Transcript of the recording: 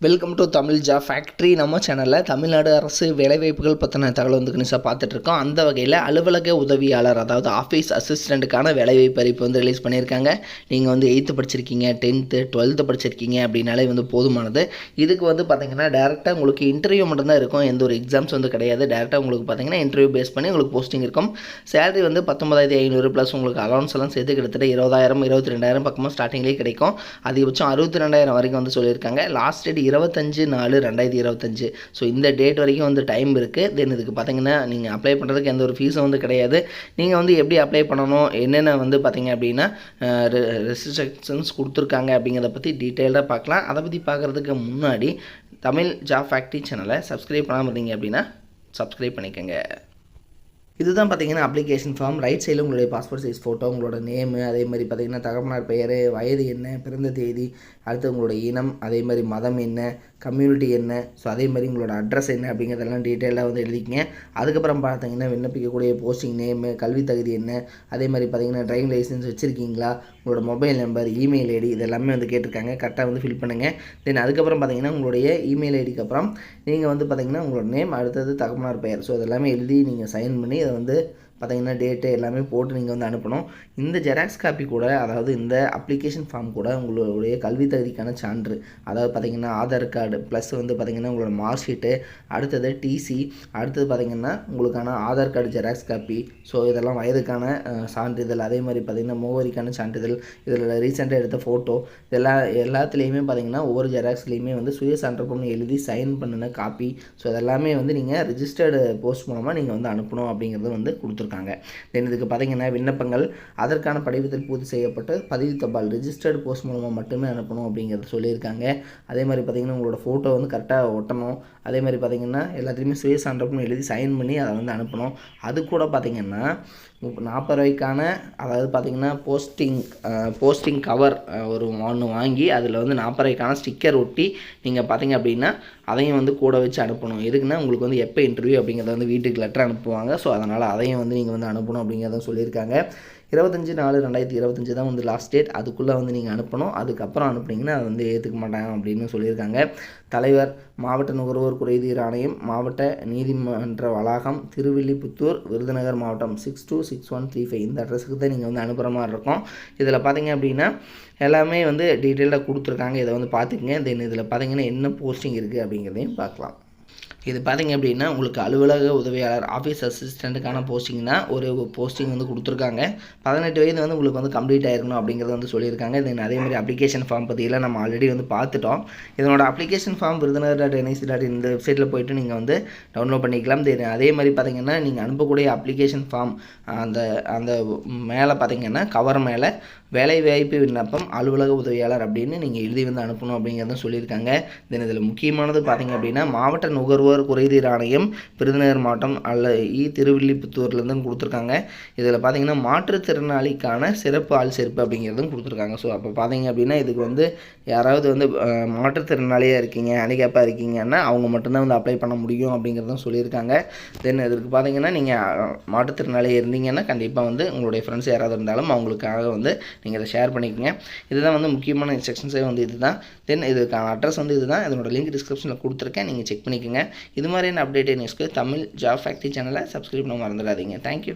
Welcome to Tamil job factory. நம்ம சேனலில் தமிழ்நாடு அரசு வேலைவாய்ப்புகள் பற்றின தகவல் வந்து கணிசாக பார்த்துட்ருக்கோம். அந்த வகையில் அலுவலக உதவியாளர், அதாவது ஆஃபீஸ் அசிஸ்டண்ட்டுக்கான வேலைவாய்ப்பு அறிவிப்பு வந்து ரிலீஸ் பண்ணியிருக்காங்க. நீங்கள் வந்து 8th படிச்சிருக்கீங்க, 10th 12th படிச்சிருக்கீங்க அப்படின்னாலே வந்து போதுமானது. இதுக்கு வந்து பார்த்திங்கன்னா டேரெக்டாக உங்களுக்கு இன்டர்வியூ மட்டும்தான் இருக்கும். எந்த ஒரு எக்ஸாம்ஸ் வந்து கிடையாது. டேரெக்டாக உங்களுக்கு பார்த்திங்கன்னா இன்டர்வியூ பேஸ் பண்ணி உங்களுக்கு போஸ்டிங் இருக்கும். சேலரி வந்து 19,500 ப்ளஸ் உங்களுக்கு அலௌன்ஸ் எல்லாம் சேர்த்து கிட்டத்தட்ட 20,000 22,000 பக்கமாக ஸ்டார்டிங்லேயே கிடைக்கும். அதிகபட்சம் 62,000 வரைக்கும் வந்து சொல்லியிருக்காங்க. Last date 25/4/2025. ஸோ இந்த டேட் வரைக்கும் வந்து டைம் இருக்குது. தென் இதுக்கு பார்த்தீங்கன்னா நீங்கள் அப்ளை பண்ணுறதுக்கு எந்த ஒரு ஃபீஸும் வந்து கிடையாது. நீங்கள் வந்து எப்படி அப்ளை பண்ணணும், என்னென்ன வந்து பார்த்தீங்க அப்படின்னா ரெஸ்ட்ரிக்ஷன்ஸ் கொடுத்துருக்காங்க அப்படிங்கிறத பற்றி டீட்டெயிலாக பார்க்கலாம். அதை பற்றி பார்க்குறதுக்கு முன்னாடி தமிழ் ஜாப் ஃபேக்ட்ரி சேனலை சப்ஸ்கிரைப் பண்ணாமல் இருந்தீங்க அப்படின்னா சப்ஸ்கிரைப் பண்ணிக்கோங்க. இதுதான் பார்த்தீங்கன்னா அப்ளிகேஷன் ஃபார்ம். ரைட் சைடில் உங்களுடைய பாஸ்போர்ட் சைஸ் ஃபோட்டோ, உங்களோட நேமு, அதே மாதிரி பார்த்தீங்கன்னா தகவனார் பெயர், வயது என்ன, பிறந்த தேதி, அடுத்து உங்களோட இனம், அதே மாதிரி மதம் என்ன, கம்யூனிட்டி என்ன, ஸோ அதே மாதிரி உங்களோட அட்ரஸ் என்ன அப்படிங்கிறதெல்லாம் டீட்டெயிலாக வந்து எழுதிக்கங்க. அதுக்கப்புறம் பார்த்தீங்கன்னா விண்ணப்பிக்கக்கூடிய போஸ்டிங் நேமு, கல்வி தகுதி என்ன, அதே மாதிரி பார்த்தீங்கன்னா டிரைவிங் லைசன்ஸ் வச்சுருக்கீங்களா, உங்களோட மொபைல் நம்பர், இமெயில் ஐடி, இது எல்லாமே வந்து கேட்டிருக்காங்க. கரெக்டாக வந்து ஃபில் பண்ணுங்கள். தென் அதுக்கப்புறம் பார்த்தீங்கன்னா உங்களுடைய இமெயில் ஐடிக்கு அப்புறம் நீங்கள் வந்து பார்த்தீங்கன்னா உங்களோட நேம், அடுத்தது தகவனார் பெயர், ஸோ அதெல்லாமே எழுதி நீங்கள் சைன் பண்ணி அதை வந்து பார்த்தீங்கன்னா டேட்டு எல்லாமே போட்டு நீங்கள் வந்து அனுப்பணும். இந்த ஜெராக்ஸ் காப்பி கூட, அதாவது இந்த அப்ளிகேஷன் ஃபார்ம் கூட உங்களுடைய கல்வி தகுதிக்கான சான்று, அதாவது பார்த்தீங்கன்னா ஆதார் கார்டு ப்ளஸ் வந்து பார்த்தீங்கன்னா உங்களோட மார்க் ஷீட்டு, அடுத்தது டிசி, அடுத்தது பார்த்தீங்கன்னா உங்களுக்கான Aadhaar card xerox copy, so இதெல்லாம் வயதுக்கான சான்றிதழ், அதே மாதிரி பார்த்தீங்கன்னா முகவரிக்கான சான்றிதழ், இதில் ரீசெண்டாக எடுத்த ஃபோட்டோ, இதெல்லாம் எல்லாத்துலேயுமே பார்த்தீங்கன்னா ஒவ்வொரு ஜெராக்ஸ்லேயுமே வந்து சுய சான்றப்பம்னு எழுதி சைன் பண்ணின காப்பி, ஸோ இதெல்லாமே வந்து நீங்கள் ரிஜிஸ்டர்டு போஸ்ட் மூலமாக நீங்கள் வந்து அனுப்பணும் அப்படிங்கிறது வந்து கொடுத்துருக்காங்க. தென் இதுக்கு பார்த்தீங்கன்னா விண்ணப்பங்கள் அதற்கான படிவத்தில் பூர்த்தி செய்யப்பட்டு பதிவு தபால் ரிஜிஸ்டர்டு போஸ்ட் மூலமாக மட்டுமே அனுப்பணும் அப்படிங்கிறது சொல்லியிருக்காங்க. அதே மாதிரி பார்த்தீங்கன்னா உங்களோட ஃபோட்டோ வந்து கரெக்டாக ஒட்டணும். அதே மாதிரி பார்த்தீங்கன்னா எல்லாத்துலேயுமே சுய சான்றப்பம் எழுதி சைன் பண்ணி அதை வந்து அனுப்பணும். அது கூட பார்த்தீங்கன்னா 40 ரூபாய்க்கான, அதாவது பார்த்தீங்கன்னா போஸ்டிங் கவர் ஒரு ஒன்று வாங்கி அதில் வந்து 40 ரூபாய்க்கான ஸ்டிக்கர் ஒட்டி நீங்கள் பார்த்தீங்க அப்படின்னா அதையும் வந்து கூட வச்சு அனுப்பணும். எதுக்குன்னா உங்களுக்கு வந்து எப்போ இன்டர்வியூ அப்படிங்கிறத வந்து வீட்டுக்கு லெட்டர் அனுப்புவாங்க. ஸோ அதனால் அதையும் வந்து நீங்கள் வந்து அனுப்பணும் அப்படிங்கிறத சொல்லியிருக்காங்க. 25/4/2025 தான் வந்து லாஸ்ட் டேட். அதுக்குள்ளே வந்து நீங்கள் அனுப்பணும். அதுக்கப்புறம் அனுப்புனீங்கன்னா அதை வந்து ஏற்றுக்க மாட்டாங்க அப்படின்னு சொல்லியிருக்காங்க. தலைவர், மாவட்ட நுகர்வோர் குறைதீர் ஆணையம், மாவட்ட நீதிமன்ற வளாகம், திருவில்லிபுத்தூர், விருதுநகர் மாவட்டம் 626135. இந்த அட்ரஸுக்கு தான் நீங்கள் வந்து அனுப்புகிற மாதிரி இருக்கும். இதில் பார்த்தீங்க அப்படின்னா எல்லாமே வந்து டீட்டெயிலாக கொடுத்துருக்காங்க. இதை வந்து பார்த்துக்குங்க. தென் இதில் பார்த்தீங்கன்னா என்ன போஸ்டிங் இருக்குது அப்படிங்கிறதையும் பார்க்கலாம். இது பார்த்திங்க அப்படின்னா உங்களுக்கு அலுவலக உதவியாளர், ஆஃபீஸ் அசிஸ்டண்ட்டுக்கான போஸ்டிங் தான் ஒரு போஸ்டிங் வந்து கொடுத்துருக்காங்க. 18 வயது வந்து உங்களுக்கு வந்து கம்ப்ளீட் ஆகிருக்கணும் அப்படிங்கிறத வந்து சொல்லியிருக்காங்க. தென் அதே மாதிரி அப்ளிகேஷன் ஃபார்ம் பற்றியெல்லாம் நம்ம ஆல்ரெடி வந்து பார்த்துட்டோம். இதனோட அப்ளிகேஷன் ஃபார்ம் விருதுநகர்.nic.in இந்த வெப்சைட்டில் போய்ட்டு நீங்கள் வந்து டவுன்லோட் பண்ணிக்கலாம். தென் அதே மாதிரி பார்த்திங்கன்னா நீங்கள் அனுப்பக்கூடிய அப்ளிகேஷன் ஃபார்ம் அந்த மேலே பார்த்திங்கன்னா கவர் மேலே வேலைவாய்ப்பு விண்ணப்பம் அலுவலக உதவியாளர் அப்படின்னு நீங்கள் எழுதி வந்து அனுப்பணும் அப்படிங்கிறத சொல்லியிருக்காங்க. தென் இதில் முக்கியமானது பார்த்திங்க அப்படின்னா மாவட்ட நுகர்வோர் குறைதீர் ஆணையம், விருதுநகர் மாவட்டம் திருவில்லிபுத்தூர்லேருந்து கொடுத்துருக்காங்க. இதில் பார்த்தீங்கன்னா மாற்றுத்திறனாளிக்கான சிறப்பு ஆள் சேர்ப்பு அப்படிங்கிறதும் கொடுத்துருக்காங்க. ஸோ அப்போ பார்த்தீங்க அப்படின்னா இதுக்கு வந்து யாராவது வந்து மாற்றுத்திறனாளியாக இருக்கீங்க, ஹேண்டிகேப்பாக இருக்கீங்கன்னா அவங்க மட்டும்தான் வந்து அப்ளை பண்ண முடியும் அப்படிங்கிறதும் சொல்லியிருக்காங்க. தென் இதற்கு பார்த்தீங்கன்னா நீங்கள் மாற்றுத்திறனாளியாக இருந்தீங்கன்னா கண்டிப்பாக வந்து உங்களுடைய ஃப்ரெண்ட்ஸ் யாராவது இருந்தாலும் அவங்களுக்காக வந்து நீங்கள் இதை ஷேர் பண்ணிக்கோங்க. இதுதான் வந்து முக்கியமான இன்ஸ்ட்ரக்ஷன்ஸே வந்து இதுதான். தென் இதுக்கான அட்ரஸ் வந்து இதுதான். இதனோட லிங்க் டிஸ்கிரிப்ஷனில் கொடுத்துருக்கேன், நீங்கள் செக் பண்ணிக்கோங்க. இது மாதிரியான அப்டேட் நியூஸ்க்கு தமிழ் ஜாப் ஃபேக்ட்ரி சேனலை சப்ஸ்கிரைப் பண்ண மறந்துடாதீங்க. தேங்க்யூ.